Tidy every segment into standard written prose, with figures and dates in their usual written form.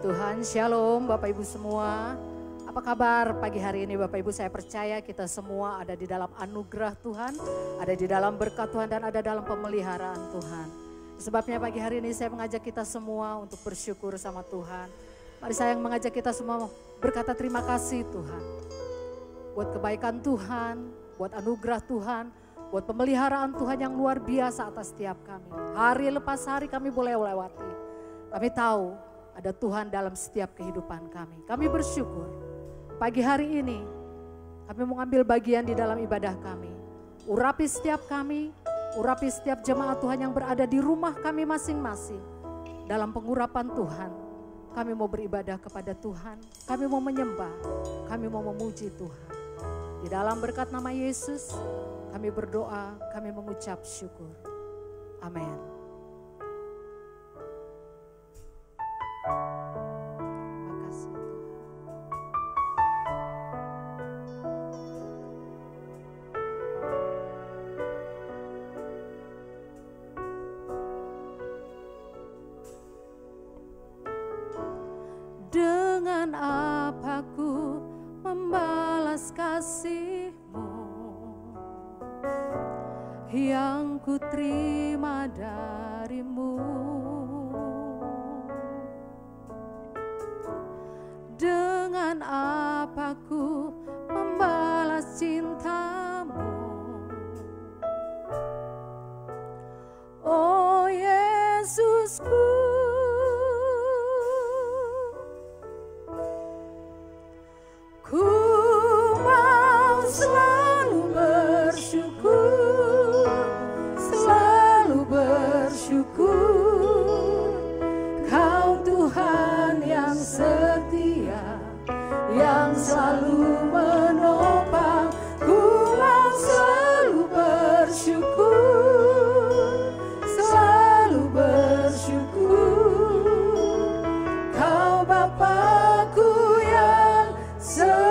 Tuhan, Shalom Bapak Ibu semua. Apa kabar pagi hari ini Bapak Ibu? Saya percaya kita semua ada di dalam anugerah Tuhan, ada di dalam berkat Tuhan dan ada dalam pemeliharaan Tuhan. Sebabnya pagi hari ini saya mengajak kita semua untuk bersyukur sama Tuhan. Mari saya mengajak kita semua berkata terima kasih Tuhan. Buat kebaikan Tuhan, buat anugerah Tuhan, buat pemeliharaan Tuhan yang luar biasa atas setiap kami. Hari lepas hari kami boleh lewati. Kami tahu ada Tuhan dalam setiap kehidupan kami. Kami bersyukur. Pagi hari ini kami mengambil bagian di dalam ibadah kami. Urapi setiap kami, urapi setiap jemaat Tuhan yang berada di rumah kami masing-masing. Dalam pengurapan Tuhan, kami mau beribadah kepada Tuhan. Kami mau menyembah, kami mau memuji Tuhan. Di dalam berkat nama Yesus, kami berdoa, kami mengucap syukur. Amin. Dengan apa ku membalas kasih-Mu yang ku terima dari-Mu? Dengan apa ku membalas cinta-Mu? Oh Yesusku, ku mau selalu bersyukur, selalu bersyukur. Kau Tuhan yang setia, yang selalu menopang. Ku mau selalu bersyukur, selalu bersyukur. Kau Bapa-Ku yang setia.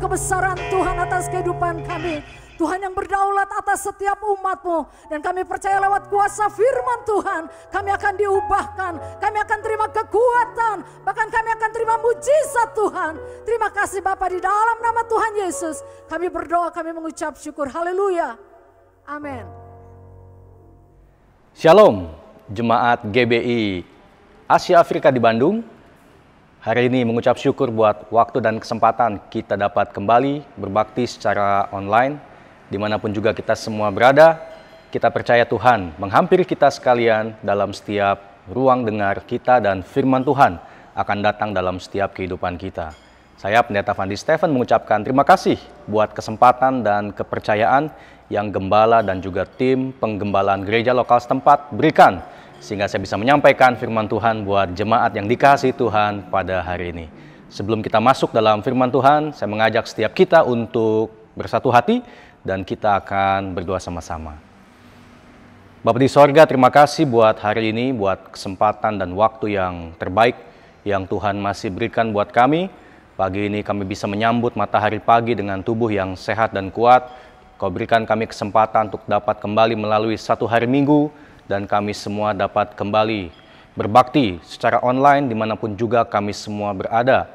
kebesaran Tuhan atas kehidupan kami. Tuhan yang berdaulat atas setiap umat-Mu. Dan kami percaya lewat kuasa firman Tuhan, kami akan diubahkan, kami akan terima kekuatan, bahkan kami akan terima mujizat Tuhan. Terima kasih Bapa, di dalam nama Tuhan Yesus kami berdoa, kami mengucap syukur. Haleluya. Amin. Shalom, Jemaat GBI Asia Afrika di Bandung. Hari ini mengucap syukur buat waktu dan kesempatan kita dapat kembali berbakti secara online. Dimanapun juga kita semua berada, kita percaya Tuhan menghampiri kita sekalian dalam setiap ruang dengar kita, dan firman Tuhan akan datang dalam setiap kehidupan kita. Saya Pendeta Fandi Stephen mengucapkan terima kasih buat kesempatan dan kepercayaan yang Gembala dan juga tim penggembalaan gereja lokal setempat berikan, sehingga saya bisa menyampaikan firman Tuhan buat jemaat yang dikasihi Tuhan pada hari ini. Sebelum kita masuk dalam firman Tuhan, saya mengajak setiap kita untuk bersatu hati dan kita akan berdoa sama-sama. Bapa di sorga, terima kasih buat hari ini, buat kesempatan dan waktu yang terbaik yang Tuhan masih berikan buat kami. Pagi ini kami bisa menyambut matahari pagi dengan tubuh yang sehat dan kuat. Kau berikan kami kesempatan untuk dapat kembali melalui satu hari Minggu, dan kami semua dapat kembali berbakti secara online dimanapun juga kami semua berada.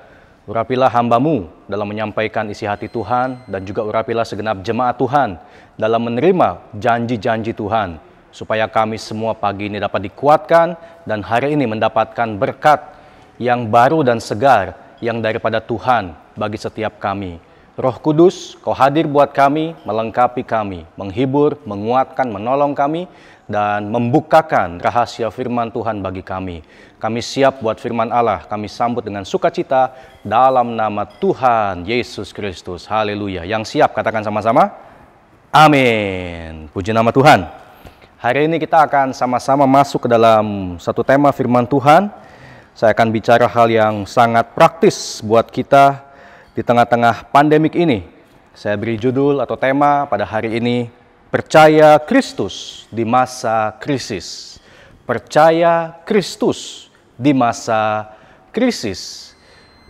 Urapilah hamba-Mu dalam menyampaikan isi hati Tuhan, dan juga urapilah segenap jemaat Tuhan dalam menerima janji-janji Tuhan, supaya kami semua pagi ini dapat dikuatkan dan hari ini mendapatkan berkat yang baru dan segar yang daripada Tuhan bagi setiap kami. Roh Kudus, Kau hadir buat kami, melengkapi kami, menghibur, menguatkan, menolong kami, dan membukakan rahasia firman Tuhan bagi kami. Kami siap buat firman Allah, kami sambut dengan sukacita dalam nama Tuhan Yesus Kristus. Haleluya. Yang siap katakan sama-sama, amin. Puji nama Tuhan. Hari ini kita akan sama-sama masuk ke dalam satu tema firman Tuhan. Saya akan bicara hal yang sangat praktis buat kita di tengah-tengah pandemik ini. Saya beri judul atau tema pada hari ini, Percaya Kristus di masa krisis. Percaya Kristus di masa krisis.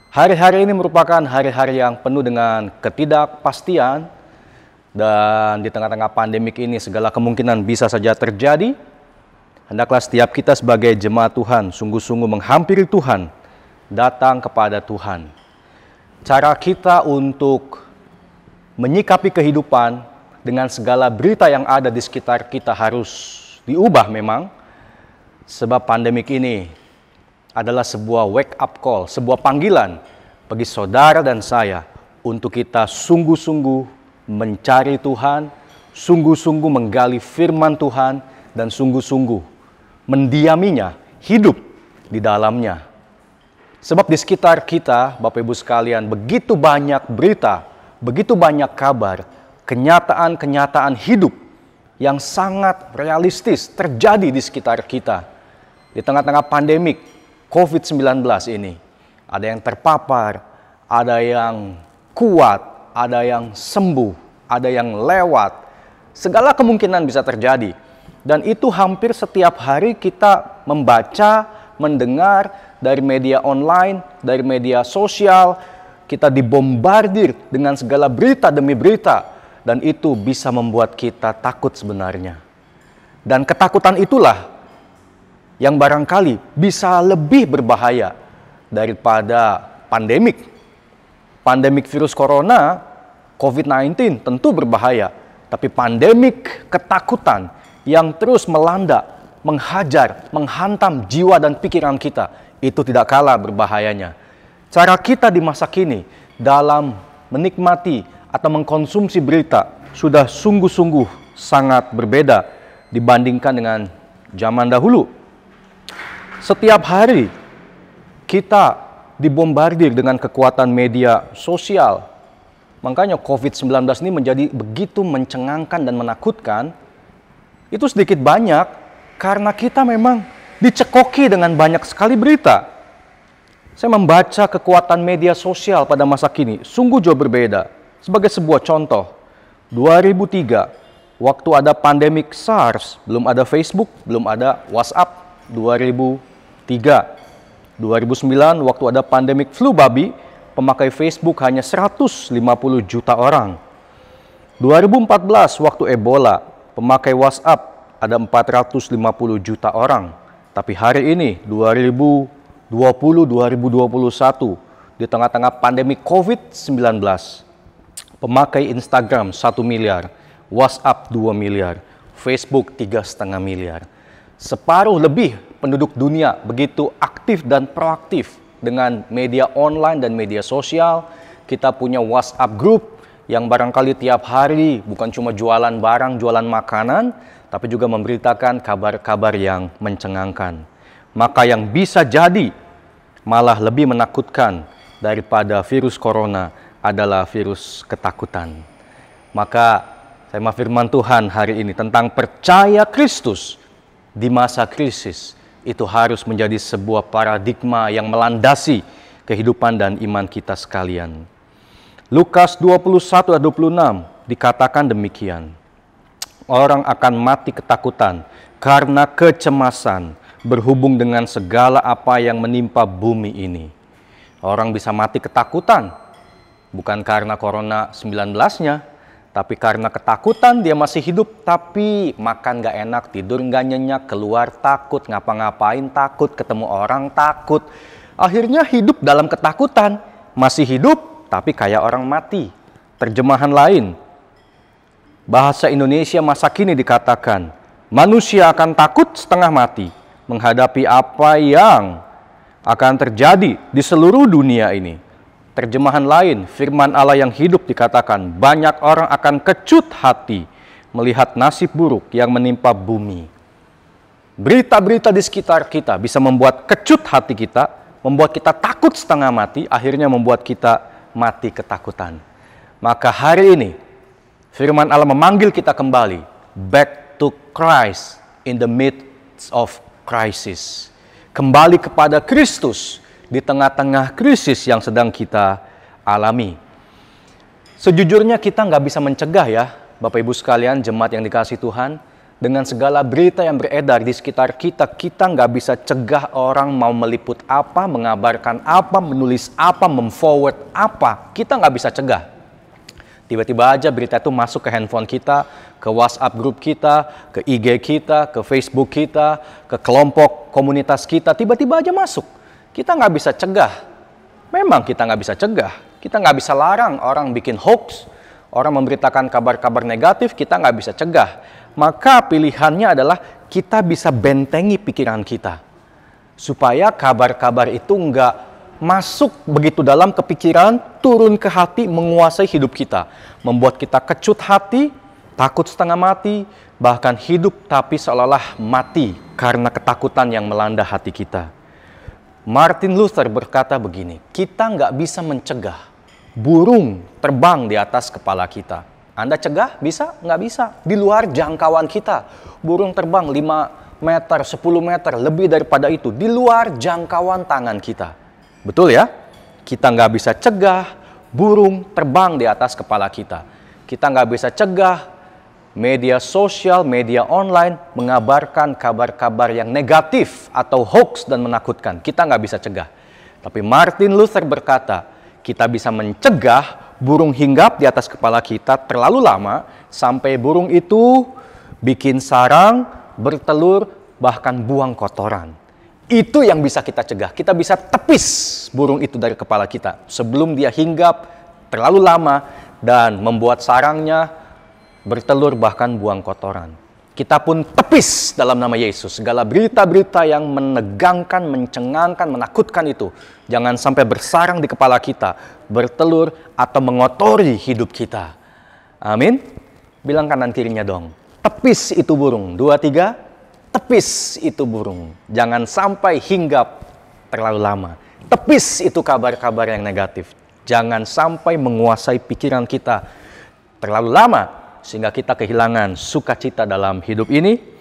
Hari-hari ini merupakan hari-hari yang penuh dengan ketidakpastian, dan di tengah-tengah pandemik ini segala kemungkinan bisa saja terjadi. Hendaklah setiap kita sebagai jemaat Tuhan sungguh-sungguh menghampiri Tuhan, datang kepada Tuhan. Cara kita untuk menyikapi kehidupan dengan segala berita yang ada di sekitar kita harus diubah memang, sebab pandemik ini adalah sebuah wake up call, sebuah panggilan bagi saudara dan saya untuk kita sungguh-sungguh mencari Tuhan, sungguh-sungguh menggali firman Tuhan, dan sungguh-sungguh mendiaminya, hidup di dalamnya. Sebab di sekitar kita, Bapak Ibu sekalian, begitu banyak berita, begitu banyak kabar, kenyataan-kenyataan hidup yang sangat realistis terjadi di sekitar kita. Di tengah-tengah pandemik COVID-19 ini, ada yang terpapar, ada yang kuat, ada yang sembuh, ada yang lewat. Segala kemungkinan bisa terjadi. Dan itu hampir setiap hari kita membaca, mendengar dari media online, dari media sosial. Kita dibombardir dengan segala berita demi berita. Dan itu bisa membuat kita takut sebenarnya. Dan ketakutan itulah yang barangkali bisa lebih berbahaya daripada pandemik. Pandemik virus corona, COVID-19 tentu berbahaya. Tapi pandemik ketakutan yang terus melanda, menghajar, menghantam jiwa dan pikiran kita, itu tidak kalah berbahayanya. Cara kita di masa kini dalam menikmati atau mengkonsumsi berita sudah sungguh-sungguh sangat berbeda dibandingkan dengan zaman dahulu. Setiap hari kita dibombardir dengan kekuatan media sosial. Makanya COVID-19 ini menjadi begitu mencengangkan dan menakutkan. Itu sedikit banyak karena kita memang dicekoki dengan banyak sekali berita. Saya membaca kekuatan media sosial pada masa kini sungguh jauh berbeda. Sebagai sebuah contoh, 2003, waktu ada pandemik SARS, belum ada Facebook, belum ada WhatsApp. 2003, 2009, waktu ada pandemik flu babi, pemakai Facebook hanya 150 juta orang. 2014 waktu Ebola, pemakai WhatsApp ada 450 juta orang. Tapi hari ini 2020-2021 di tengah-tengah pandemi COVID-19, pemakai Instagram 1 miliar, WhatsApp 2 miliar, Facebook 3,5 miliar. Separuh lebih penduduk dunia begitu aktif dan proaktif dengan media online dan media sosial. Kita punya WhatsApp group yang barangkali tiap hari bukan cuma jualan barang, jualan makanan, tapi juga memberitakan kabar-kabar yang mencengangkan. Maka yang bisa jadi malah lebih menakutkan daripada virus corona adalah virus ketakutan. Maka tema firman Tuhan hari ini tentang percaya Kristus di masa krisis itu harus menjadi sebuah paradigma yang melandasi kehidupan dan iman kita sekalian. Lukas 21 ayat 26 dikatakan demikian. Orang akan mati ketakutan karena kecemasan berhubung dengan segala apa yang menimpa bumi ini. Orang bisa mati ketakutan bukan karena corona 19-nya, tapi karena ketakutan dia masih hidup, tapi makan gak enak, tidur gak nyenyak, keluar takut, ngapa-ngapain takut, ketemu orang takut. Akhirnya hidup dalam ketakutan, masih hidup tapi kayak orang mati. Terjemahan lain, bahasa Indonesia masa kini dikatakan, manusia akan takut setengah mati menghadapi apa yang akan terjadi di seluruh dunia ini. Terjemahan lain, firman Allah yang hidup dikatakan, banyak orang akan kecut hati melihat nasib buruk yang menimpa bumi. Berita-berita di sekitar kita bisa membuat kecut hati kita, membuat kita takut setengah mati, akhirnya membuat kita mati ketakutan. Maka hari ini, firman Allah memanggil kita kembali, back to Christ in the midst of crisis. Kembali kepada Kristus di tengah-tengah krisis yang sedang kita alami. Sejujurnya kita nggak bisa mencegah ya, Bapak Ibu sekalian, jemaat yang dikasihi Tuhan, dengan segala berita yang beredar di sekitar kita, kita nggak bisa cegah orang mau meliput apa, mengabarkan apa, menulis apa, memforward apa. Kita nggak bisa cegah. Tiba-tiba aja berita itu masuk ke handphone kita, ke WhatsApp grup kita, ke IG kita, ke Facebook kita, ke kelompok komunitas kita, tiba-tiba aja masuk. Kita nggak bisa cegah. Memang kita nggak bisa cegah. Kita nggak bisa larang orang bikin hoax, orang memberitakan kabar-kabar negatif, kita nggak bisa cegah. Maka pilihannya adalah kita bisa bentengi pikiran kita. Supaya kabar-kabar itu nggak masuk begitu dalam kepikiran, turun ke hati, menguasai hidup kita. Membuat kita kecut hati, takut setengah mati, bahkan hidup tapi seolah-olah mati karena ketakutan yang melanda hati kita. Martin Luther berkata begini, kita nggak bisa mencegah burung terbang di atas kepala kita. Anda cegah? Bisa? Nggak bisa. Di luar jangkauan kita. Burung terbang 5 meter, 10 meter, lebih daripada itu. Di luar jangkauan tangan kita. Betul ya? Kita nggak bisa cegah burung terbang di atas kepala kita. Kita nggak bisa cegah media sosial, media online mengabarkan kabar-kabar yang negatif atau hoax dan menakutkan. Kita nggak bisa cegah. Tapi Martin Luther berkata, kita bisa mencegah burung hinggap di atas kepala kita terlalu lama sampai burung itu bikin sarang, bertelur, bahkan buang kotoran. Itu yang bisa kita cegah. Kita bisa tepis burung itu dari kepala kita sebelum dia hinggap terlalu lama dan membuat sarangnya, bertelur, bahkan buang kotoran. Kita pun tepis dalam nama Yesus segala berita-berita yang menegangkan, mencengangkan, menakutkan itu. Jangan sampai bersarang di kepala kita, bertelur, atau mengotori hidup kita. Amin. Bilang kanan kirinya dong. Tepis itu burung. 2, 3. Tepis itu burung. Jangan sampai hinggap terlalu lama. Tepis itu kabar-kabar yang negatif. Jangan sampai menguasai pikiran kita terlalu lama sehingga kita kehilangan sukacita dalam hidup ini.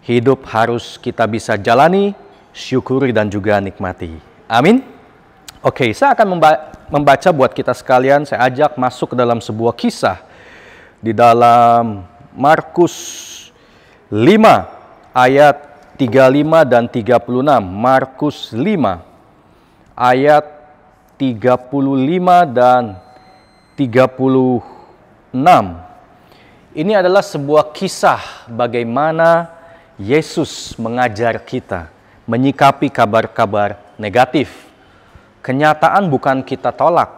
Hidup harus kita bisa jalani, syukuri dan juga nikmati. Amin. Oke, saya akan membaca buat kita sekalian. Saya ajak masuk ke dalam sebuah kisah di dalam Markus 5 ayat 35 dan 36. Markus 5 ayat 35 dan 36. Ini adalah sebuah kisah bagaimana Yesus mengajar kita menyikapi kabar-kabar negatif. Kenyataan bukan kita tolak,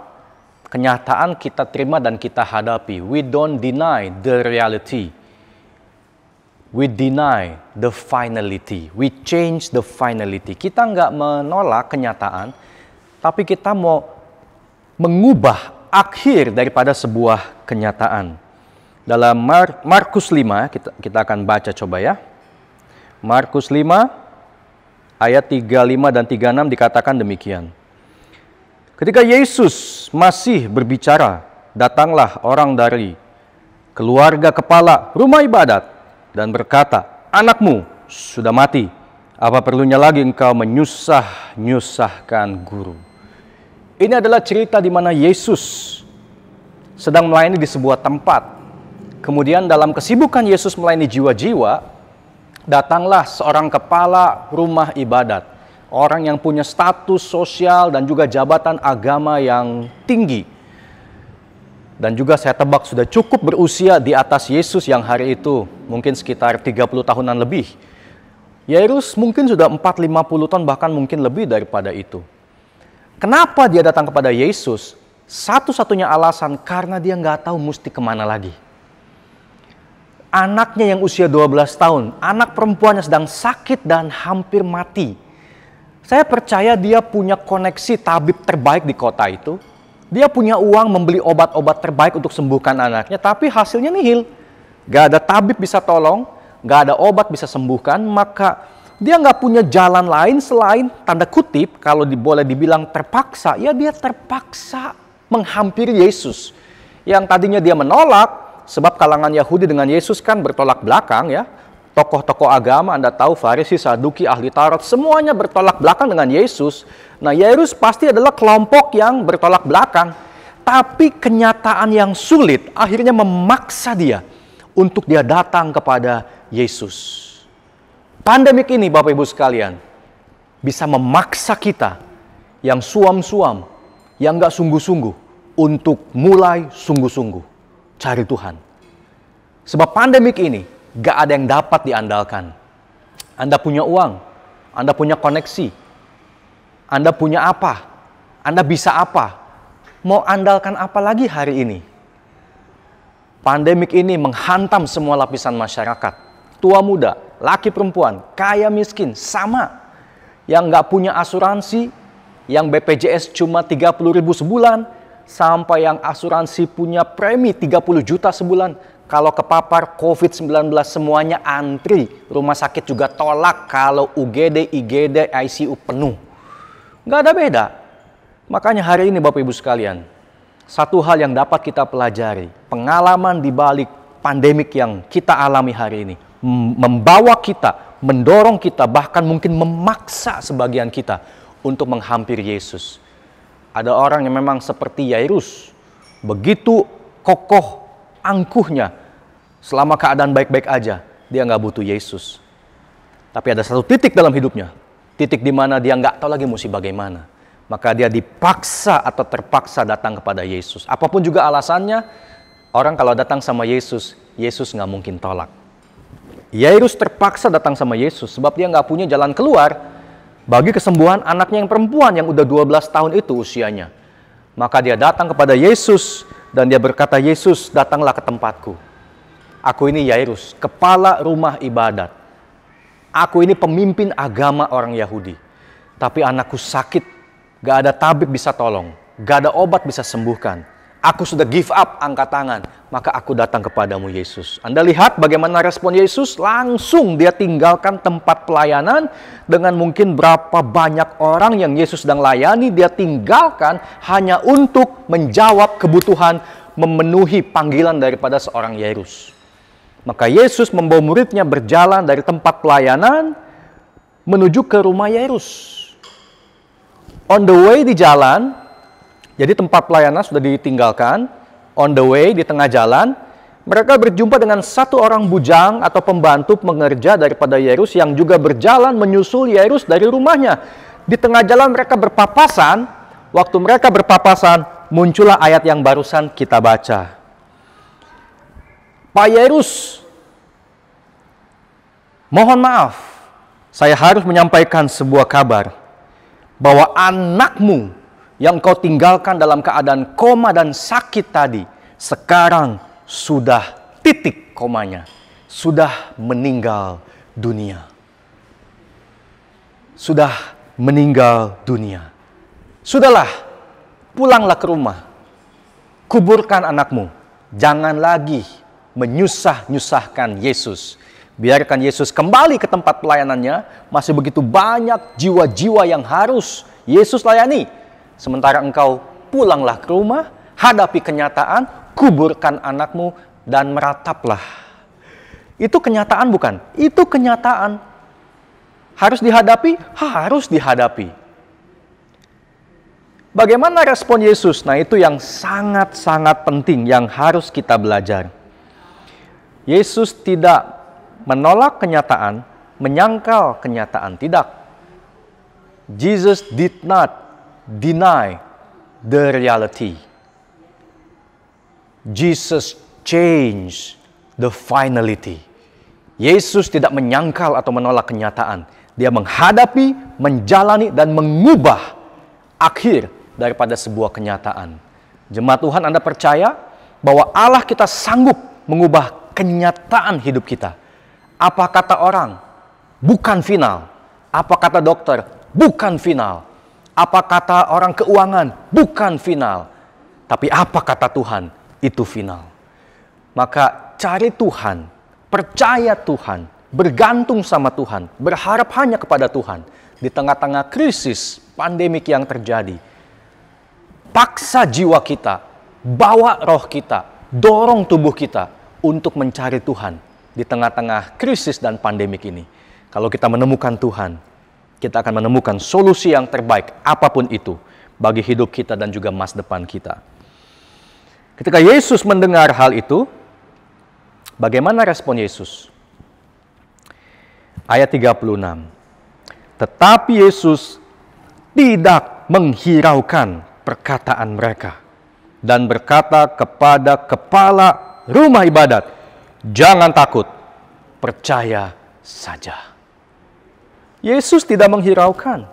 kenyataan kita terima dan kita hadapi. We don't deny the reality. We deny the finality. We change the finality. Kita nggak menolak kenyataan, tapi kita mau mengubah akhir daripada sebuah kenyataan. Dalam Markus 5, kita akan baca coba ya. Markus 5, ayat 35 dan 36 dikatakan demikian. Ketika Yesus masih berbicara, datanglah orang dari keluarga kepala rumah ibadat dan berkata, "Anakmu sudah mati. Apa perlunya lagi engkau menyusah-nyusahkan guru?" Ini adalah cerita di mana Yesus sedang melayani di sebuah tempat. Kemudian dalam kesibukan Yesus melayani jiwa-jiwa, datanglah seorang kepala rumah ibadat. Orang yang punya status sosial dan juga jabatan agama yang tinggi. Dan juga saya tebak sudah cukup berusia di atas Yesus yang hari itu. Mungkin sekitar 30 tahunan lebih. Yairus mungkin sudah 40-50 tahun, bahkan mungkin lebih daripada itu. Kenapa dia datang kepada Yesus? Satu-satunya alasan karena dia nggak tahu mesti kemana lagi. Anaknya yang usia 12 tahun, anak perempuannya sedang sakit dan hampir mati. Saya percaya dia punya koneksi tabib terbaik di kota itu. Dia punya uang membeli obat-obat terbaik untuk sembuhkan anaknya, tapi hasilnya nihil. Gak ada tabib bisa tolong, gak ada obat bisa sembuhkan, maka dia gak punya jalan lain selain tanda kutip, kalau boleh dibilang terpaksa, ya dia terpaksa menghampiri Yesus. Yang tadinya dia menolak, sebab kalangan Yahudi dengan Yesus kan bertolak belakang ya. Tokoh-tokoh agama, Anda tahu, Farisi, Saduki, ahli Taurat, semuanya bertolak belakang dengan Yesus. Nah, Yairus pasti adalah kelompok yang bertolak belakang. Tapi kenyataan yang sulit akhirnya memaksa dia untuk dia datang kepada Yesus. Pandemik ini, Bapak Ibu sekalian, bisa memaksa kita yang suam-suam, yang gak sungguh-sungguh, untuk mulai sungguh-sungguh cari Tuhan. Sebab pandemik ini gak ada yang dapat diandalkan. Anda punya uang, Anda punya koneksi, Anda punya apa, Anda bisa apa, mau andalkan apa lagi hari ini? Pandemik ini menghantam semua lapisan masyarakat. Tua muda, laki perempuan, kaya miskin, sama. Yang gak punya asuransi, yang BPJS cuma 30.000 sebulan, sampai yang asuransi punya premi 30 juta sebulan. Kalau kepapar COVID-19 semuanya antri. Rumah sakit juga tolak kalau UGD, IGD, ICU penuh. Nggak ada beda. Makanya hari ini Bapak Ibu sekalian, satu hal yang dapat kita pelajari, pengalaman di balik pandemik yang kita alami hari ini, membawa kita, mendorong kita, bahkan mungkin memaksa sebagian kita untuk menghampiri Yesus. Ada orang yang memang seperti Yairus, begitu kokoh angkuhnya, selama keadaan baik-baik aja, dia nggak butuh Yesus. Tapi ada satu titik dalam hidupnya, titik di mana dia nggak tahu lagi mesti bagaimana. Maka dia dipaksa atau terpaksa datang kepada Yesus. Apapun juga alasannya, orang kalau datang sama Yesus, Yesus nggak mungkin tolak. Yairus terpaksa datang sama Yesus, sebab dia nggak punya jalan keluar bagi kesembuhan anaknya yang perempuan yang udah 12 tahun itu usianya. Maka dia datang kepada Yesus dan dia berkata, "Yesus, datanglah ke tempatku. Aku ini Yairus, kepala rumah ibadat. Aku ini pemimpin agama orang Yahudi. Tapi anakku sakit, gak ada tabib bisa tolong, gak ada obat bisa sembuhkan. Aku sudah give up, angkat tangan. Maka aku datang kepadamu Yesus." Anda lihat bagaimana respon Yesus? Langsung dia tinggalkan tempat pelayanan dengan mungkin berapa banyak orang yang Yesus sedang layani. Dia tinggalkan hanya untuk menjawab kebutuhan, memenuhi panggilan daripada seorang Yairus. Maka Yesus membawa muridnya berjalan dari tempat pelayanan menuju ke rumah Yairus. On the way di jalan, jadi tempat pelayanan sudah ditinggalkan. On the way, di tengah jalan, mereka berjumpa dengan satu orang bujang atau pembantu pengerja daripada Yairus yang juga berjalan menyusul Yairus dari rumahnya. Di tengah jalan mereka berpapasan, waktu mereka berpapasan, muncullah ayat yang barusan kita baca. Pak Yairus, mohon maaf, saya harus menyampaikan sebuah kabar bahwa anakmu yang kau tinggalkan dalam keadaan koma dan sakit tadi, sekarang sudah titik komanya, sudah meninggal dunia. Sudah meninggal dunia. Sudahlah, pulanglah ke rumah. Kuburkan anakmu. Jangan lagi menyusah-nyusahkan Yesus. Biarkan Yesus kembali ke tempat pelayanannya. Masih begitu banyak jiwa-jiwa yang harus Yesus layani. Sementara engkau pulanglah ke rumah, hadapi kenyataan, kuburkan anakmu, dan merataplah. Itu kenyataan bukan? Itu kenyataan. Harus dihadapi? Harus dihadapi. Bagaimana respon Yesus? Nah, itu yang sangat-sangat penting yang harus kita belajar. Yesus tidak menolak kenyataan, menyangkal kenyataan. Tidak. Jesus did not deny the reality. Jesus changed the finality. Yesus tidak menyangkal atau menolak kenyataan. Dia menghadapi, menjalani, dan mengubah akhir daripada sebuah kenyataan. Jemaat Tuhan, Anda percaya bahwa Allah kita sanggup mengubah kenyataan hidup kita? Apa kata orang? Bukan final. Apa kata dokter? Bukan final. Apa kata orang keuangan? Bukan final. Tapi apa kata Tuhan? Itu final. Maka cari Tuhan, percaya Tuhan, bergantung sama Tuhan, berharap hanya kepada Tuhan. Di tengah-tengah krisis pandemik yang terjadi, paksa jiwa kita, bawa roh kita, dorong tubuh kita untuk mencari Tuhan di tengah-tengah krisis dan pandemik ini. Kalau kita menemukan Tuhan, kita akan menemukan solusi yang terbaik apapun itu bagi hidup kita dan juga masa depan kita. Ketika Yesus mendengar hal itu, bagaimana respon Yesus? Ayat 36. Tetapi Yesus tidak menghiraukan perkataan mereka dan berkata kepada kepala rumah ibadat, "Jangan takut, percaya saja." Yesus tidak menghiraukan.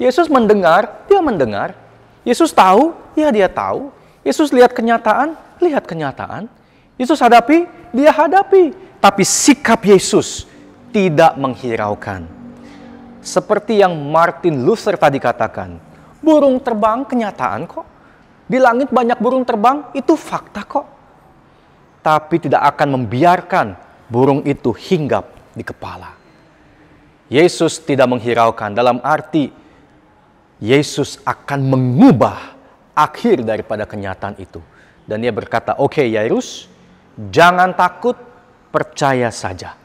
Yesus mendengar, dia mendengar. Yesus tahu, ya dia tahu. Yesus lihat kenyataan, lihat kenyataan. Yesus hadapi, dia hadapi. Tapi sikap Yesus tidak menghiraukan. Seperti yang Martin Luther tadi katakan, burung terbang kenyataan kok. Di langit banyak burung terbang, itu fakta kok. Tapi tidak akan membiarkan burung itu hinggap di kepala. Yesus tidak menghiraukan dalam arti Yesus akan mengubah akhir daripada kenyataan itu. Dan dia berkata, "Oke, Yairus, jangan takut, percaya saja."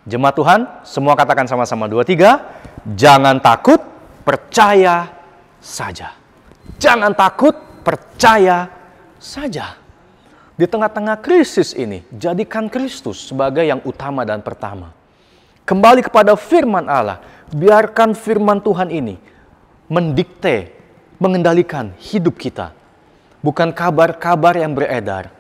Jemaat Tuhan, semua katakan sama-sama 2, 3. Jangan takut, percaya saja. Jangan takut, percaya saja. Di tengah-tengah krisis ini, jadikan Kristus sebagai yang utama dan pertama. Kembali kepada firman Allah. Biarkan firman Tuhan ini mendikte, mengendalikan hidup kita. Bukan kabar-kabar yang beredar.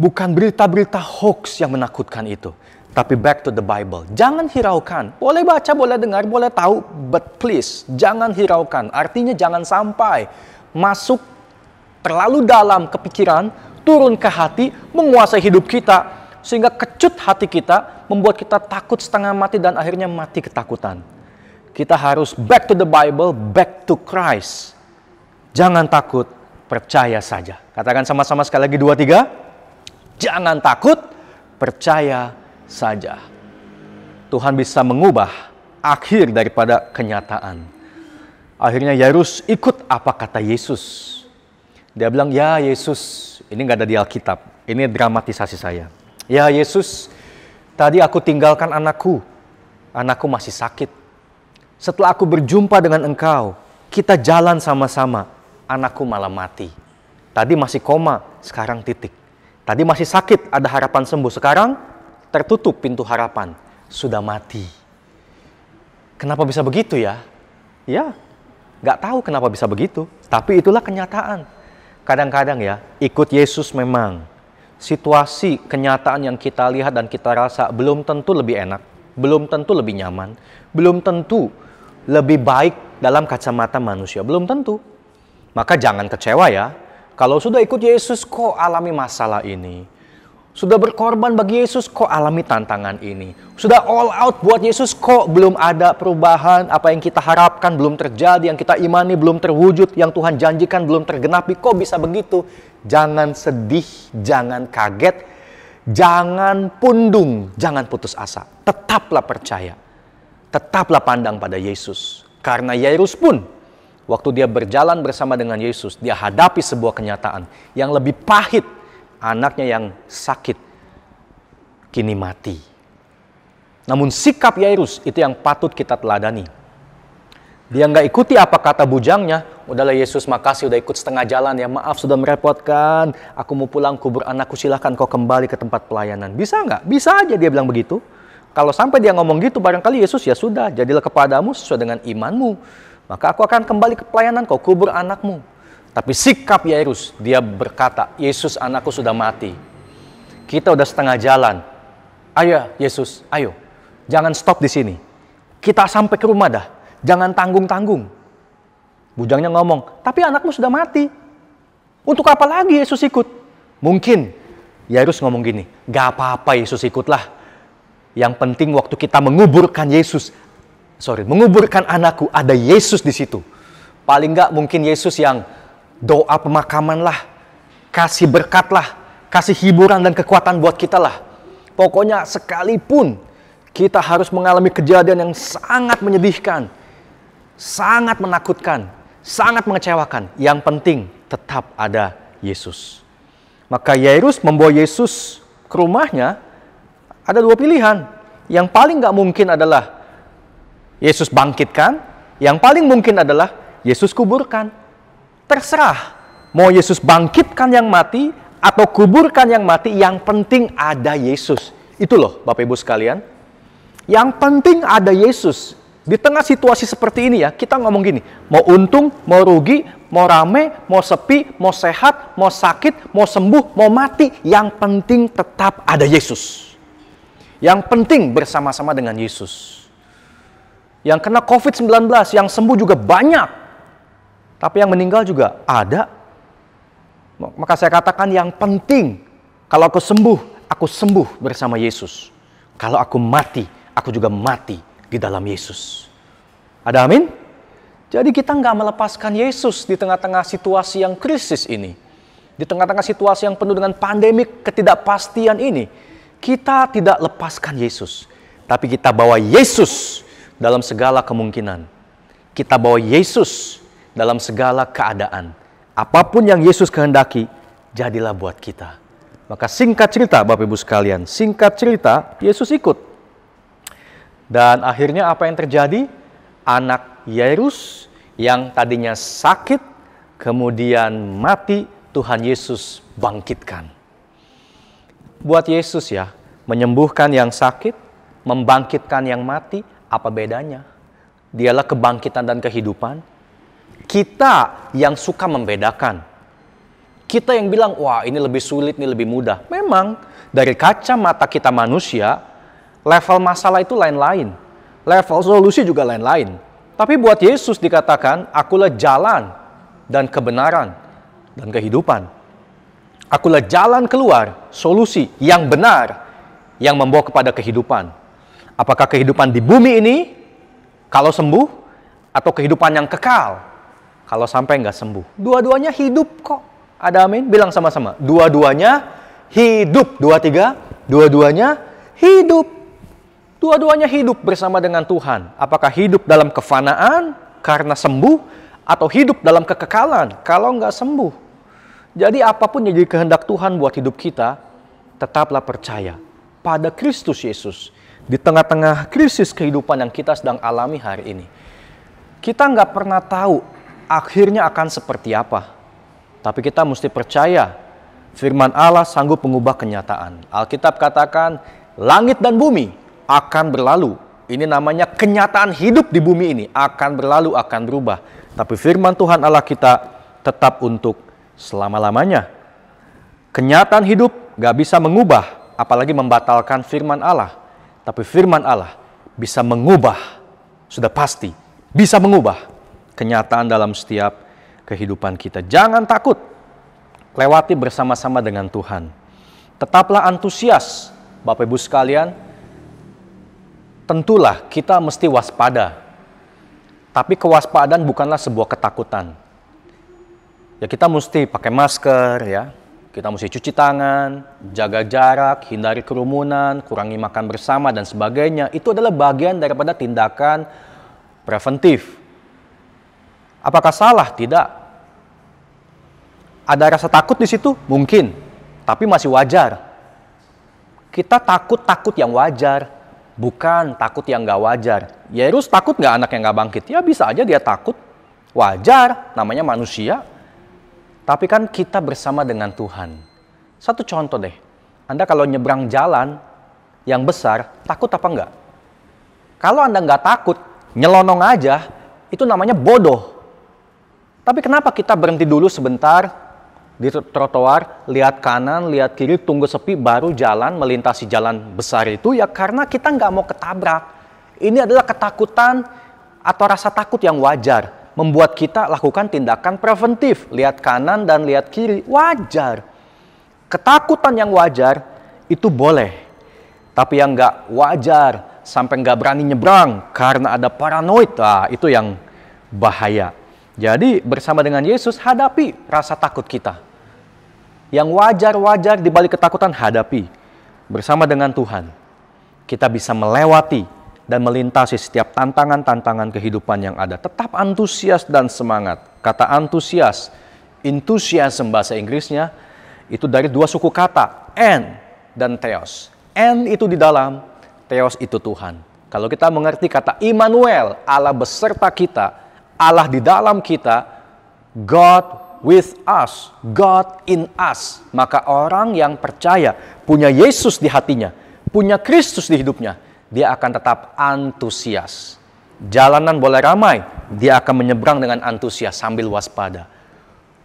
Bukan berita-berita hoax yang menakutkan itu. Tapi back to the Bible. Jangan hiraukan. Boleh baca, boleh dengar, boleh tahu. But please, jangan hiraukan. Artinya jangan sampai masuk terlalu dalam ke pikiran, turun ke hati, menguasai hidup kita. Sehingga kecut hati kita, membuat kita takut setengah mati dan akhirnya mati ketakutan. Kita harus back to the Bible, back to Christ. Jangan takut, percaya saja. Katakan sama-sama sekali lagi 2, 3. Jangan takut, percaya saja. Tuhan bisa mengubah akhir daripada kenyataan. Akhirnya Yairus ikut apa kata Yesus. Dia bilang, "Ya Yesus," ini nggak ada di Alkitab. Ini dramatisasi saya. "Ya Yesus, tadi aku tinggalkan anakku. Anakku masih sakit. Setelah aku berjumpa dengan engkau, kita jalan sama-sama. Anakku malah mati. Tadi masih koma, sekarang titik. Tadi masih sakit, ada harapan sembuh. Sekarang tertutup pintu harapan, sudah mati." Kenapa bisa begitu ya? Ya, Nggak tahu kenapa bisa begitu. Tapi itulah kenyataan. Kadang-kadang ya, ikut Yesus memang situasi, kenyataan yang kita lihat dan kita rasa belum tentu lebih enak, belum tentu lebih nyaman, belum tentu lebih baik dalam kacamata manusia, belum tentu. Maka jangan kecewa ya, kalau sudah ikut Yesus kok alami masalah ini. Sudah berkorban bagi Yesus kok alami tantangan ini. Sudah all out buat Yesus kok belum ada perubahan, apa yang kita harapkan belum terjadi, yang kita imani belum terwujud, yang Tuhan janjikan belum tergenapi, kok bisa begitu? Jangan sedih, jangan kaget, jangan pundung, jangan putus asa. Tetaplah percaya, tetaplah pandang pada Yesus. Karena Yairus pun, waktu dia berjalan bersama dengan Yesus, dia hadapi sebuah kenyataan yang lebih pahit. Anaknya yang sakit, kini mati. Namun sikap Yairus itu yang patut kita teladani. Dia nggak ikuti apa kata bujangnya. Udahlah Yesus, makasih udah ikut setengah jalan ya. Maaf sudah merepotkan. Aku mau pulang kubur anakku, silahkan kau kembali ke tempat pelayanan. Bisa nggak? Bisa aja dia bilang begitu. Kalau sampai dia ngomong gitu, barangkali Yesus ya sudah. Jadilah kepadamu sesuai dengan imanmu. Maka aku akan kembali ke pelayanan, kau kubur anakmu. Tapi sikap Yairus, dia berkata, Yesus anakku sudah mati. Kita udah setengah jalan. Ayo Yesus, ayo. Jangan stop di sini. Kita sampai ke rumah dah. Jangan tanggung-tanggung. Bujangnya ngomong, tapi anakmu sudah mati. Untuk apa lagi Yesus ikut? Mungkin Yairus ngomong gini, gak apa-apa Yesus ikutlah. Yang penting waktu kita menguburkan menguburkan anakku, ada Yesus di situ. Paling gak mungkin Yesus yang doa pemakaman lah, kasih berkat lah, kasih hiburan dan kekuatan buat kita lah. Pokoknya sekalipun kita harus mengalami kejadian yang sangat menyedihkan, sangat menakutkan, sangat mengecewakan. Yang penting tetap ada Yesus. Maka Yairus membawa Yesus ke rumahnya, ada dua pilihan. Yang paling gak mungkin adalah Yesus bangkitkan, yang paling mungkin adalah Yesus kuburkan. Terserah, mau Yesus bangkitkan yang mati atau kuburkan yang mati, yang penting ada Yesus. Itu loh Bapak Ibu sekalian. Yang penting ada Yesus. Di tengah situasi seperti ini ya, kita ngomong gini, mau untung, mau rugi, mau rame, mau sepi, mau sehat, mau sakit, mau sembuh, mau mati, yang penting tetap ada Yesus. Yang penting bersama-sama dengan Yesus. Yang kena COVID-19, yang sembuh juga banyak. Tapi yang meninggal juga ada. Maka saya katakan yang penting, kalau aku sembuh bersama Yesus. Kalau aku mati, aku juga mati di dalam Yesus. Ada amin? Jadi kita nggak melepaskan Yesus di tengah-tengah situasi yang krisis ini. Di tengah-tengah situasi yang penuh dengan pandemik, ketidakpastian ini. Kita tidak lepaskan Yesus. Tapi kita bawa Yesus dalam segala kemungkinan. Kita bawa Yesus dalam segala keadaan. Apapun yang Yesus kehendaki, jadilah buat kita. Maka singkat cerita Bapak Ibu sekalian, singkat cerita Yesus ikut. Dan akhirnya apa yang terjadi? Anak Yairus yang tadinya sakit, kemudian mati, Tuhan Yesus bangkitkan. Buat Yesus ya, menyembuhkan yang sakit, membangkitkan yang mati, apa bedanya? Dialah kebangkitan dan kehidupan. Kita yang suka membedakan. Kita yang bilang, wah ini lebih sulit, ini lebih mudah. Memang dari kacamata kita manusia, level masalah itu lain-lain. Level solusi juga lain-lain. Tapi buat Yesus dikatakan, akulah jalan dan kebenaran dan kehidupan. Akulah jalan keluar, solusi yang benar, yang membawa kepada kehidupan. Apakah kehidupan di bumi ini, kalau sembuh, atau kehidupan yang kekal, kalau sampai nggak sembuh. Dua-duanya hidup kok. Ada amin? Bilang sama-sama. Dua-duanya hidup. 2, 3. Dua-duanya hidup. Dua-duanya hidup bersama dengan Tuhan. Apakah hidup dalam kefanaan karena sembuh, atau hidup dalam kekekalan kalau nggak sembuh. Jadi apapun yang jadi kehendak Tuhan buat hidup kita, tetaplah percaya pada Kristus Yesus. Di tengah-tengah krisis kehidupan yang kita sedang alami hari ini. Kita nggak pernah tahu akhirnya akan seperti apa. Tapi kita mesti percaya firman Allah sanggup mengubah kenyataan. Alkitab katakan langit dan bumi akan berlalu. Ini namanya kenyataan hidup di bumi ini. Akan berlalu, akan berubah. Tapi firman Tuhan Allah kita tetap untuk selama-lamanya. Kenyataan hidup gak bisa mengubah, apalagi membatalkan firman Allah. Tapi firman Allah bisa mengubah, sudah pasti bisa mengubah kenyataan dalam setiap kehidupan kita. Jangan takut, lewati bersama-sama dengan Tuhan. Tetaplah antusias, Bapak Ibu sekalian. Tentulah kita mesti waspada. Tapi kewaspadaan bukanlah sebuah ketakutan. Ya, kita mesti pakai masker, ya. Kita mesti cuci tangan, jaga jarak, hindari kerumunan, kurangi makan bersama dan sebagainya. Itu adalah bagian daripada tindakan preventif. Apakah salah? Tidak. Ada rasa takut di situ? Mungkin, tapi masih wajar. Kita takut yang wajar, bukan takut yang gak wajar. Yairus takut gak anak yang gak bangkit? Ya bisa aja dia takut. Wajar, namanya manusia. Tapi kan kita bersama dengan Tuhan. Satu contoh deh, Anda kalau nyebrang jalan yang besar, takut apa enggak? Kalau Anda nggak takut, nyelonong aja, itu namanya bodoh. Tapi kenapa kita berhenti dulu sebentar di trotoar, lihat kanan, lihat kiri, tunggu sepi, baru jalan, melintasi jalan besar itu? Ya karena kita nggak mau ketabrak. Ini adalah ketakutan atau rasa takut yang wajar. Membuat kita lakukan tindakan preventif. Lihat kanan dan lihat kiri. Wajar. Ketakutan yang wajar itu boleh. Tapi yang nggak wajar sampai nggak berani nyebrang karena ada paranoid. Nah, itu yang bahaya. Jadi bersama dengan Yesus hadapi rasa takut kita. Yang wajar-wajar di balik ketakutan hadapi. Bersama dengan Tuhan. Kita bisa melewati dan melintasi setiap tantangan-tantangan kehidupan yang ada. Tetap antusias dan semangat. Kata antusias, enthusiasm bahasa Inggrisnya, itu dari dua suku kata, en dan theos. En itu di dalam, theos itu Tuhan. Kalau kita mengerti kata Immanuel, Allah beserta kita, Allah di dalam kita, God with us, God in us. Maka orang yang percaya, punya Yesus di hatinya, punya Kristus di hidupnya, dia akan tetap antusias. Jalanan boleh ramai, dia akan menyeberang dengan antusias sambil waspada.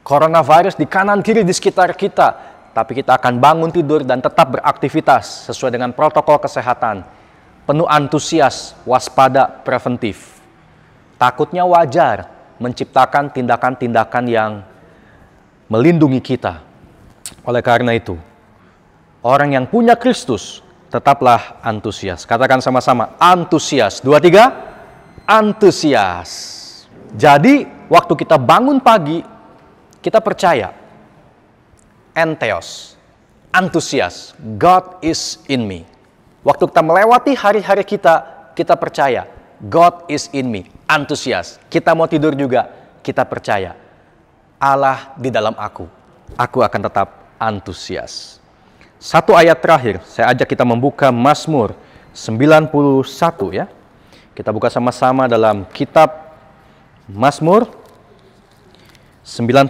Coronavirus di kanan kiri di sekitar kita, tapi kita akan bangun tidur dan tetap beraktivitas sesuai dengan protokol kesehatan. Penuh antusias, waspada, preventif. Takutnya wajar, menciptakan tindakan-tindakan yang melindungi kita. Oleh karena itu, orang yang punya Kristus, tetaplah antusias. Katakan sama-sama, antusias. 2, 3, antusias. Jadi, waktu kita bangun pagi, kita percaya. Entheos, antusias. God is in me. Waktu kita melewati hari-hari kita, kita percaya. God is in me. Antusias. Kita mau tidur juga, kita percaya. Allah di dalam aku. Aku akan tetap antusias. Satu ayat terakhir, saya ajak kita membuka Mazmur 91 ya. Kita buka sama-sama dalam kitab Mazmur 91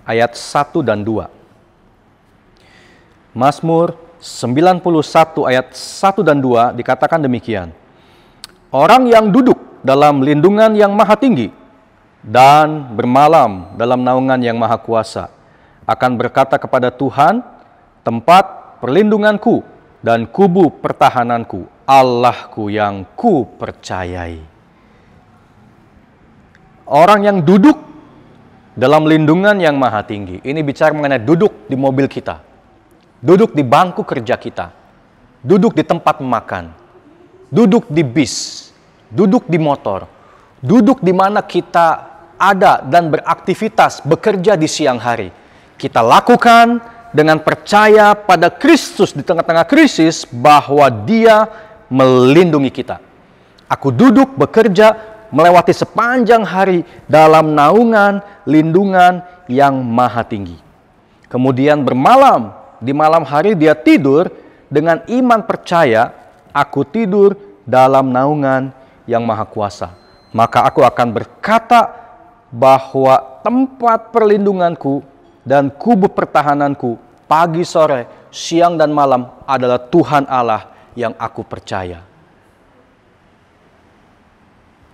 ayat 1 dan 2. Mazmur 91 ayat 1 dan 2 dikatakan demikian. Orang yang duduk dalam lindungan yang maha tinggi dan bermalam dalam naungan yang maha kuasa akan berkata kepada Tuhan, tempat perlindunganku dan kubu pertahananku, Allahku yang ku percayai. Orang yang duduk dalam lindungan yang maha tinggi. Ini bicara mengenai duduk di mobil kita, duduk di bangku kerja kita, duduk di tempat makan, duduk di bis, duduk di motor, duduk di mana kita ada dan beraktivitas, bekerja di siang hari. Kita lakukan dengan percaya pada Kristus di tengah-tengah krisis bahwa Dia melindungi kita. Aku duduk bekerja melewati sepanjang hari dalam naungan lindungan yang maha tinggi. Kemudian bermalam, di malam hari dia tidur dengan iman percaya, aku tidur dalam naungan yang maha kuasa. Maka aku akan berkata bahwa tempat perlindunganku dan kubu pertahananku pagi, sore, siang, dan malam adalah Tuhan Allah yang aku percaya.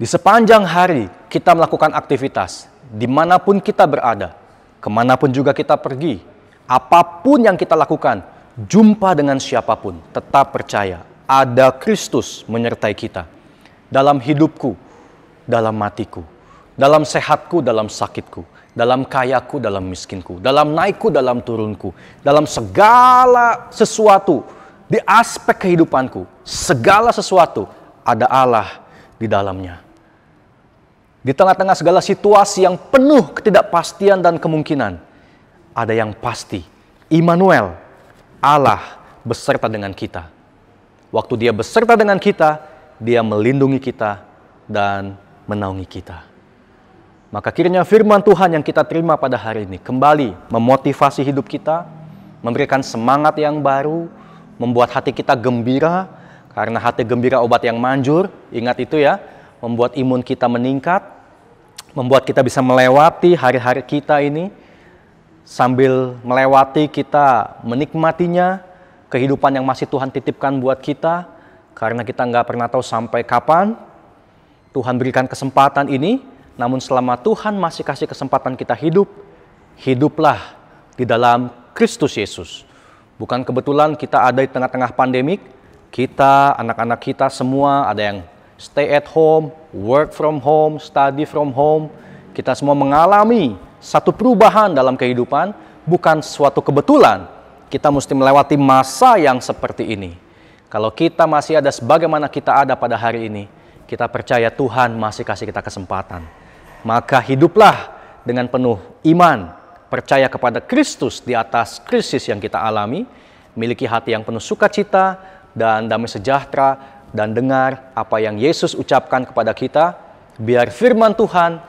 Di sepanjang hari kita melakukan aktivitas, dimanapun kita berada, kemanapun juga kita pergi, apapun yang kita lakukan, jumpa dengan siapapun, tetap percaya ada Kristus menyertai kita. Dalam hidupku, dalam matiku, dalam sehatku, dalam sakitku, dalam kayaku, dalam miskinku, dalam naikku, dalam turunku, dalam segala sesuatu, di aspek kehidupanku, segala sesuatu ada Allah di dalamnya. Di tengah-tengah segala situasi yang penuh ketidakpastian dan kemungkinan, ada yang pasti, Immanuel, Allah beserta dengan kita. Waktu Dia beserta dengan kita, Dia melindungi kita dan menaungi kita. Maka kiranya firman Tuhan yang kita terima pada hari ini kembali memotivasi hidup kita, memberikan semangat yang baru, membuat hati kita gembira, karena hati gembira obat yang manjur, ingat itu ya, membuat imun kita meningkat, membuat kita bisa melewati hari-hari kita ini, sambil melewati kita menikmatinya, kehidupan yang masih Tuhan titipkan buat kita, karena kita nggak pernah tahu sampai kapan Tuhan berikan kesempatan ini, namun selama Tuhan masih kasih kesempatan kita hidup, hiduplah di dalam Kristus Yesus. Bukan kebetulan kita ada di tengah-tengah pandemik, kita, anak-anak kita semua ada yang stay at home, work from home, study from home. Kita semua mengalami satu perubahan dalam kehidupan, bukan suatu kebetulan. Kita mesti melewati masa yang seperti ini. Kalau kita masih ada sebagaimana kita ada pada hari ini, kita percaya Tuhan masih kasih kita kesempatan. Maka hiduplah dengan penuh iman, percaya kepada Kristus di atas krisis yang kita alami, miliki hati yang penuh sukacita dan damai sejahtera, dan dengar apa yang Yesus ucapkan kepada kita, biar firman Tuhan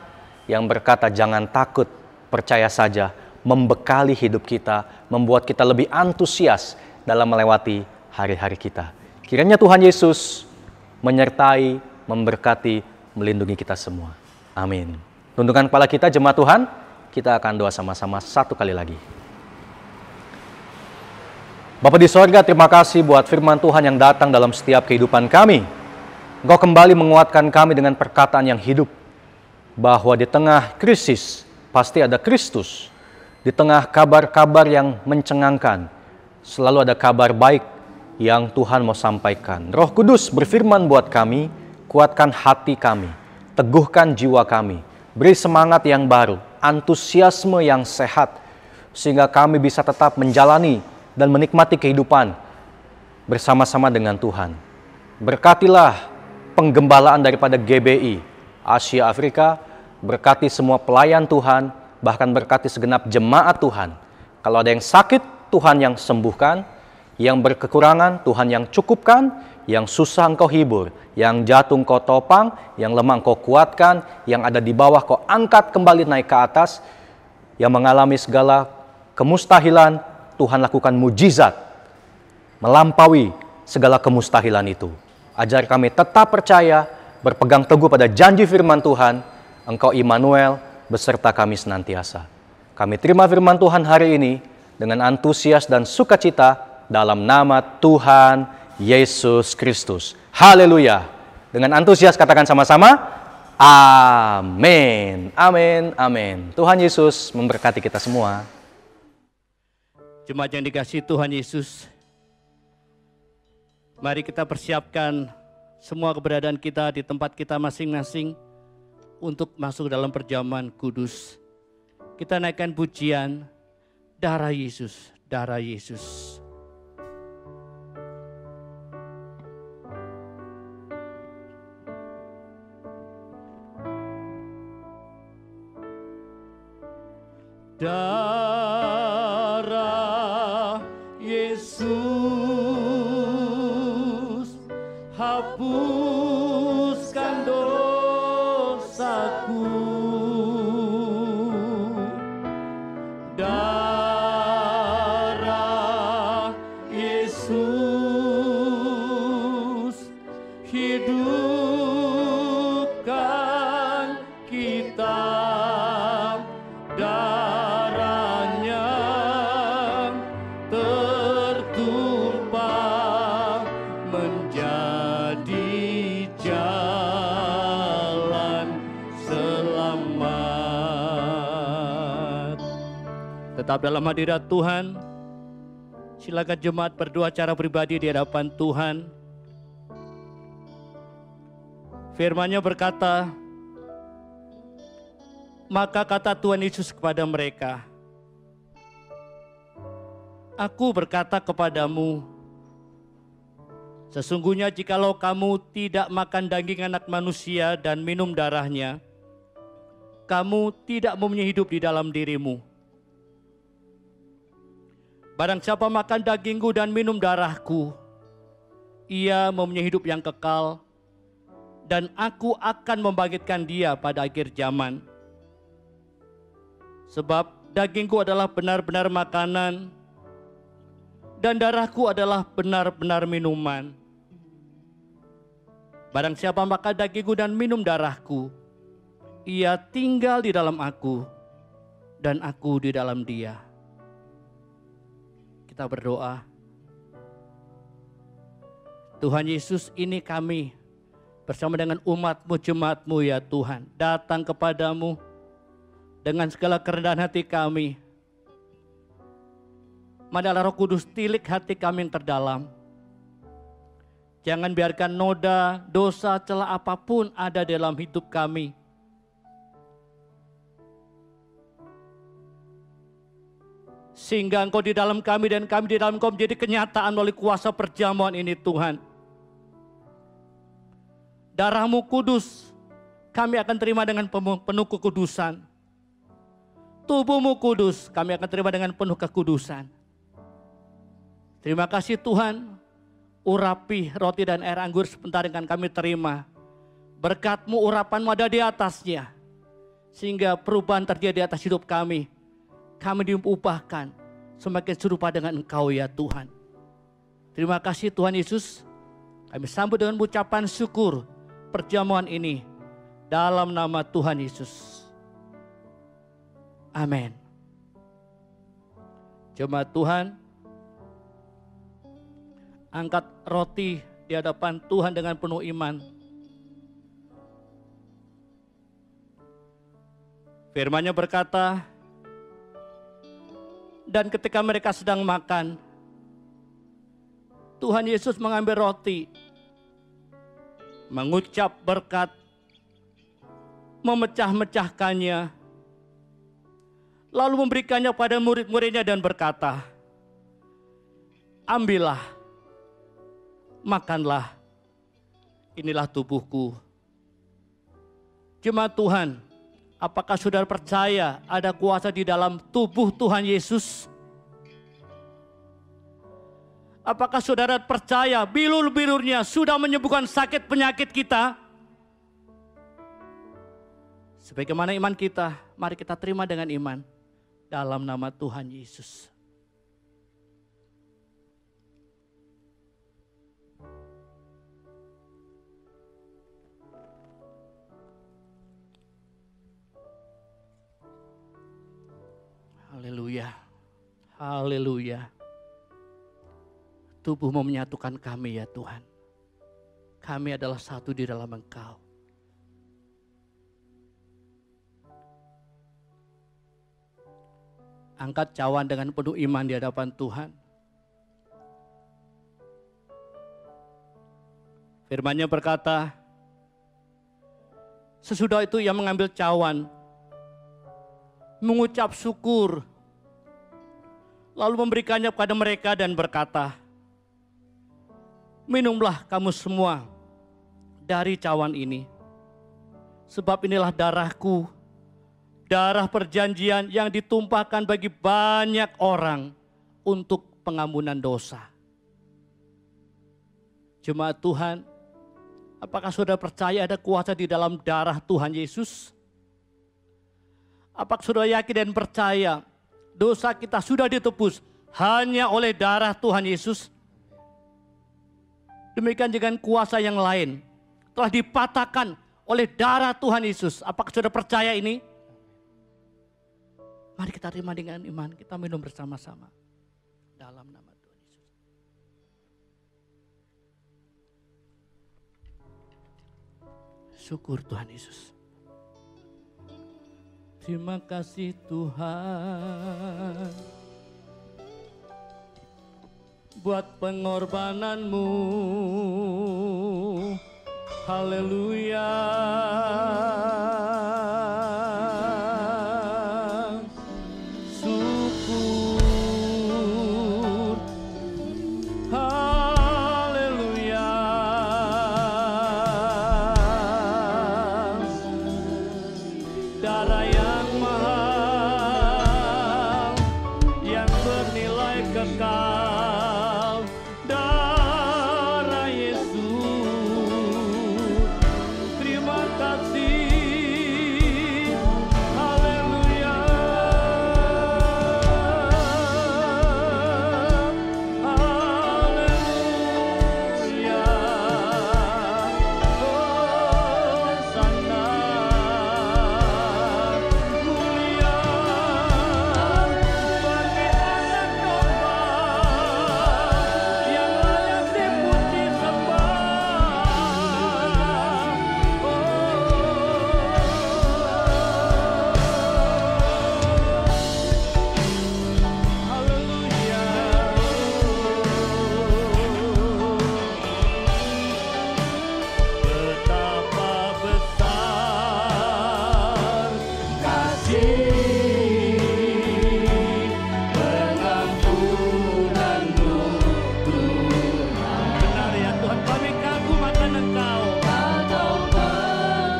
yang berkata jangan takut, percaya saja, membekali hidup kita, membuat kita lebih antusias dalam melewati hari-hari kita. Kiranya Tuhan Yesus menyertai, memberkati, melindungi kita semua. Amin. Tundukkan kepala kita, jemaat Tuhan, kita akan doa sama-sama satu kali lagi. Bapa di sorga, terima kasih buat firman Tuhan yang datang dalam setiap kehidupan kami. Engkau kembali menguatkan kami dengan perkataan yang hidup, bahwa di tengah krisis pasti ada Kristus. Di tengah kabar-kabar yang mencengangkan, selalu ada kabar baik yang Tuhan mau sampaikan. Roh Kudus berfirman buat kami, kuatkan hati kami, teguhkan jiwa kami, beri semangat yang baru, antusiasme yang sehat, sehingga kami bisa tetap menjalani dan menikmati kehidupan bersama-sama dengan Tuhan. Berkatilah penggembalaan daripada GBI Asia Afrika, berkati semua pelayan Tuhan, bahkan berkati segenap jemaat Tuhan. Kalau ada yang sakit, Tuhan yang sembuhkan, yang berkekurangan, Tuhan yang cukupkan, yang susah Engkau hibur, yang jatuh Engkau topang, yang lemah Engkau kuatkan, yang ada di bawah Kau angkat kembali naik ke atas, yang mengalami segala kemustahilan, Tuhan lakukan mujizat, melampaui segala kemustahilan itu. Ajar kami tetap percaya, berpegang teguh pada janji firman Tuhan, Engkau Immanuel, beserta kami senantiasa. Kami terima firman Tuhan hari ini dengan antusias dan sukacita dalam nama Tuhan Yesus Kristus. Haleluya. Dengan antusias katakan sama-sama, amin, amin, amin. Tuhan Yesus memberkati kita semua. Jemaat yang dikasihi Tuhan Yesus, mari kita persiapkan semua keberadaan kita di tempat kita masing-masing untuk masuk dalam perjamuan kudus. Kita naikkan pujian, darah Yesus, darah Yesus. Darah Yesus, hapuskan dosaku. Darah Yesus, hidupkan kita. Darahnya tertumpah menjadi jalan. Tetap dalam hadirat Tuhan. Silakan jemaat berdoa secara pribadi di hadapan Tuhan. Firman-Nya berkata, maka kata Tuhan Yesus kepada mereka, Aku berkata kepadamu, sesungguhnya jikalau kamu tidak makan daging anak manusia dan minum darahnya, kamu tidak mempunyai hidup di dalam dirimu. Barang siapa makan dagingku dan minum darahku, ia mempunyai hidup yang kekal, dan aku akan membangkitkan dia pada akhir zaman. Sebab dagingku adalah benar-benar makanan, dan darahku adalah benar-benar minuman. Barang siapa makan dagingku dan minum darahku, ia tinggal di dalam aku, dan aku di dalam dia. Kita berdoa. Tuhan Yesus, ini kami bersama dengan umat-Mu, jemaat-Mu ya Tuhan, datang kepadamu dengan segala kerendahan hati kami. Marilah Roh Kudus tilik hati kami yang terdalam. Jangan biarkan noda, dosa, celah apapun ada dalam hidup kami. Sehingga Engkau di dalam kami dan kami di dalam Engkau menjadi kenyataan oleh kuasa perjamuan ini Tuhan. Darah-Mu kudus, kami akan terima dengan penuh kekudusan. Tubuh-Mu kudus, kami akan terima dengan penuh kekudusan. Terima kasih Tuhan, urapi roti dan air anggur sebentar yang kami terima. Berkat-Mu, urapan-Mu ada di atasnya. Sehingga perubahan terjadi di atas hidup kami. Kami diubahkan semakin serupa dengan Engkau ya Tuhan. Terima kasih Tuhan Yesus. Kami sambut dengan ucapan syukur perjamuan ini dalam nama Tuhan Yesus. Amin. Jemaat Tuhan, angkat roti di hadapan Tuhan dengan penuh iman. Firman-Nya berkata, dan ketika mereka sedang makan, Tuhan Yesus mengambil roti, mengucap berkat, memecah-mecahkannya, lalu memberikannya pada murid-muridnya dan berkata, ambillah, makanlah, inilah tubuhku. Jemaat Tuhan, apakah saudara percaya ada kuasa di dalam tubuh Tuhan Yesus? Apakah saudara percaya bilur-bilurnya sudah menyembuhkan sakit penyakit kita? Sebagaimana iman kita, mari kita terima dengan iman dalam nama Tuhan Yesus. Haleluya, haleluya. Tubuh-Mu menyatukan kami ya Tuhan. Kami adalah satu di dalam Engkau. Angkat cawan dengan penuh iman di hadapan Tuhan. Firman-Nya berkata, sesudah itu ia mengambil cawan, mengucap syukur, lalu memberikannya kepada mereka dan berkata, minumlah kamu semua dari cawan ini, sebab inilah darahku, darah perjanjian yang ditumpahkan bagi banyak orang untuk pengampunan dosa. Jemaat Tuhan, apakah saudara percaya ada kuasa di dalam darah Tuhan Yesus? Apakah saudara yakin dan percaya dosa kita sudah ditebus hanya oleh darah Tuhan Yesus? Demikian dengan kuasa yang lain telah dipatahkan oleh darah Tuhan Yesus. Apakah saudara percaya ini? Mari kita terima dengan iman, kita minum bersama-sama dalam nama Tuhan Yesus. Syukur Tuhan Yesus. Terima kasih Tuhan buat pengorbananmu. Haleluya. Syukur. Haleluya. Darah yang mahal, yang bernilai kekal, darah Yesus. Terima kasih. Haleluya. Haleluya. Hosana. Mulia bagi anak domba yang layak dipuji sembah. Haleluya. Betapa besar kasih pengampunanmu Tuhan. Benar ya Tuhan, kami kagum akan Engkau. Engkau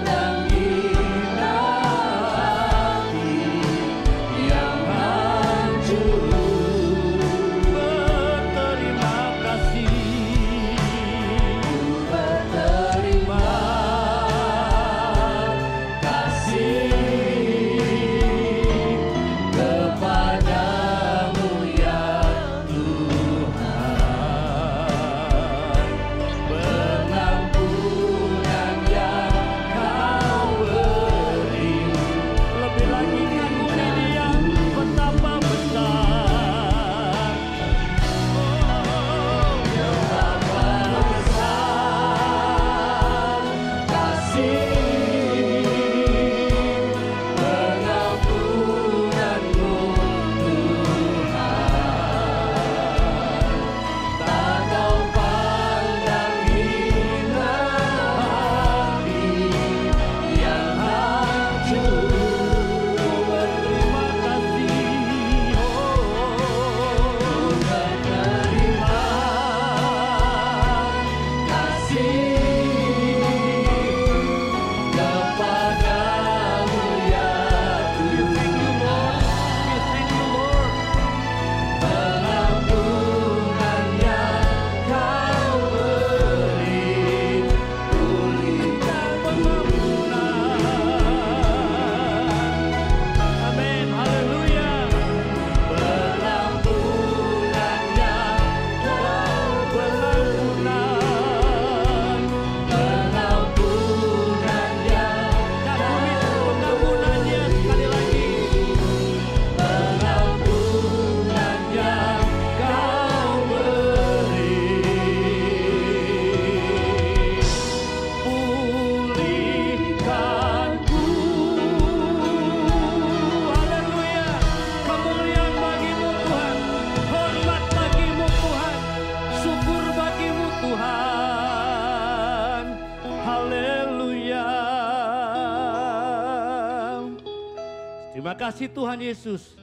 menghina hati yang hancur. Berterima kasih. Berterima kasih kepadamu ya Tuhan. Pengampunan yang Kau beri, lebih lagi kagumi Dia betapa besar. Betapa besar kasih pengampunanmu Tuhan. Tak Kau pandang hina hati yang hancur. Berterima kasih. Berterima kasih kepadamu ya Tuhan. Pengampunan yang Kau beri, pulihkan pengampunan. Amin, haleluya. Pengampunan yang Kau pengampunan. Pengampunan yang kagumi pengampunannya sekali lagi. Pengampunan yang Kau beri, pulihkanku. Haleluya. Kemuliaan bagimu Tuhan, hormat bagimu Tuhan, syukur bagimu Tuhan. Haleluya. Terima kasih Tuhan Yesus.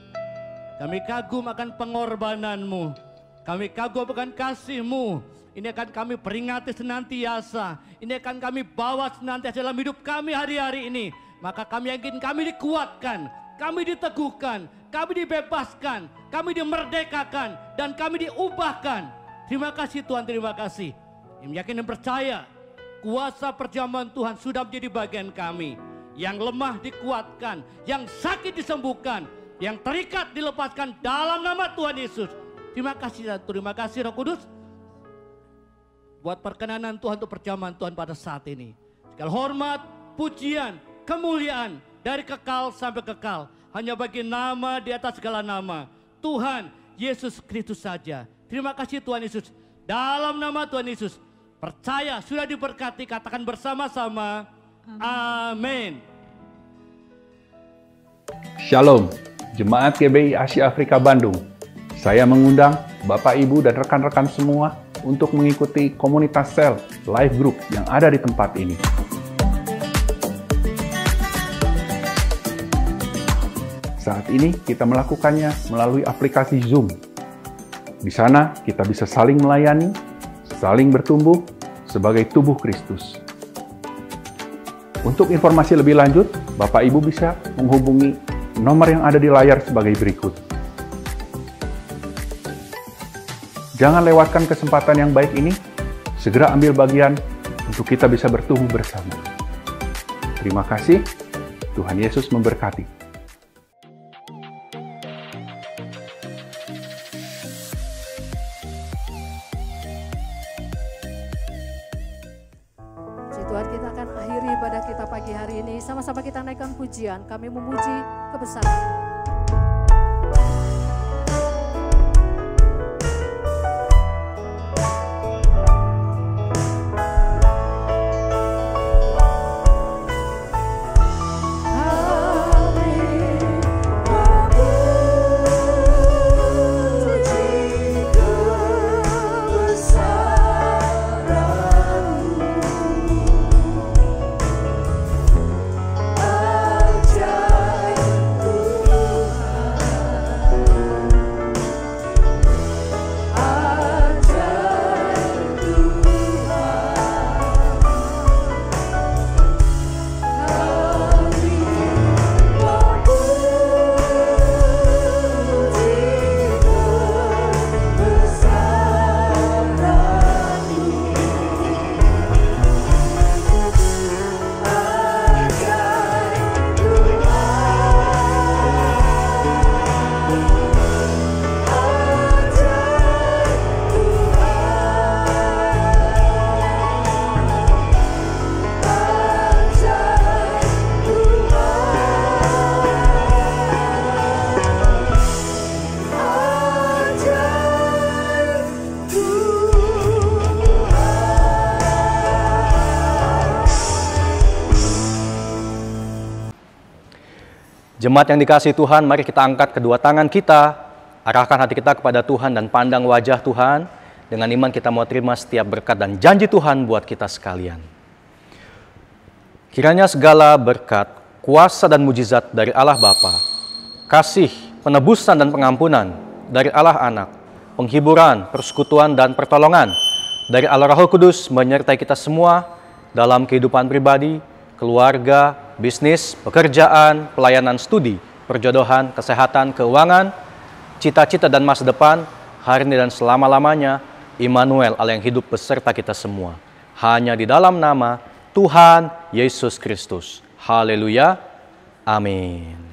Kami kagum akan pengorbanan-Mu. Kami kagum akan kasih-Mu. Ini akan kami peringati senantiasa. Ini akan kami bawa senantiasa dalam hidup kami hari-hari ini. Maka kami yakin kami dikuatkan, kami diteguhkan, kami dibebaskan, kami dimerdekakan, dan kami diubahkan. Terima kasih Tuhan, terima kasih. Yang yakin dan percaya, kuasa perjamuan Tuhan sudah menjadi bagian kami. Yang lemah dikuatkan, yang sakit disembuhkan, yang terikat dilepaskan dalam nama Tuhan Yesus. Terima kasih Roh Kudus. Buat perkenanan Tuhan untuk perjamuan Tuhan pada saat ini. Segala hormat, pujian, kemuliaan dari kekal sampai kekal. Hanya bagi nama di atas segala nama. Tuhan Yesus Kristus saja. Terima kasih Tuhan Yesus. Dalam nama Tuhan Yesus. Percaya sudah diberkati, katakan bersama-sama. Amin. Shalom, Jemaat GBI Asia Afrika Bandung. Saya mengundang Bapak, Ibu, dan rekan-rekan semua untuk mengikuti komunitas sel live group yang ada di tempat ini. Saat ini kita melakukannya melalui aplikasi Zoom. Di sana kita bisa saling melayani, saling bertumbuh sebagai tubuh Kristus. Untuk informasi lebih lanjut, Bapak Ibu bisa menghubungi nomor yang ada di layar sebagai berikut. Jangan lewatkan kesempatan yang baik ini, segera ambil bagian untuk kita bisa bertumbuh bersama. Terima kasih, Tuhan Yesus memberkati. Tuhan, kita akan akhiri ibadah kita pagi hari ini. Sama-sama kita naikkan pujian, kami memuji kebesaran. Jemaat yang dikasihi Tuhan, mari kita angkat kedua tangan kita, arahkan hati kita kepada Tuhan dan pandang wajah Tuhan. Dengan iman kita mau terima setiap berkat dan janji Tuhan buat kita sekalian. Kiranya segala berkat, kuasa dan mujizat dari Allah Bapa, kasih, penebusan dan pengampunan dari Allah Anak, penghiburan, persekutuan dan pertolongan dari Allah Roh Kudus menyertai kita semua dalam kehidupan pribadi, keluarga, bisnis, pekerjaan, pelayanan studi, perjodohan, kesehatan, keuangan, cita-cita dan masa depan, hari ini dan selama-lamanya. Immanuel, Allah yang hidup beserta kita semua. Hanya di dalam nama Tuhan Yesus Kristus. Haleluya. Amin.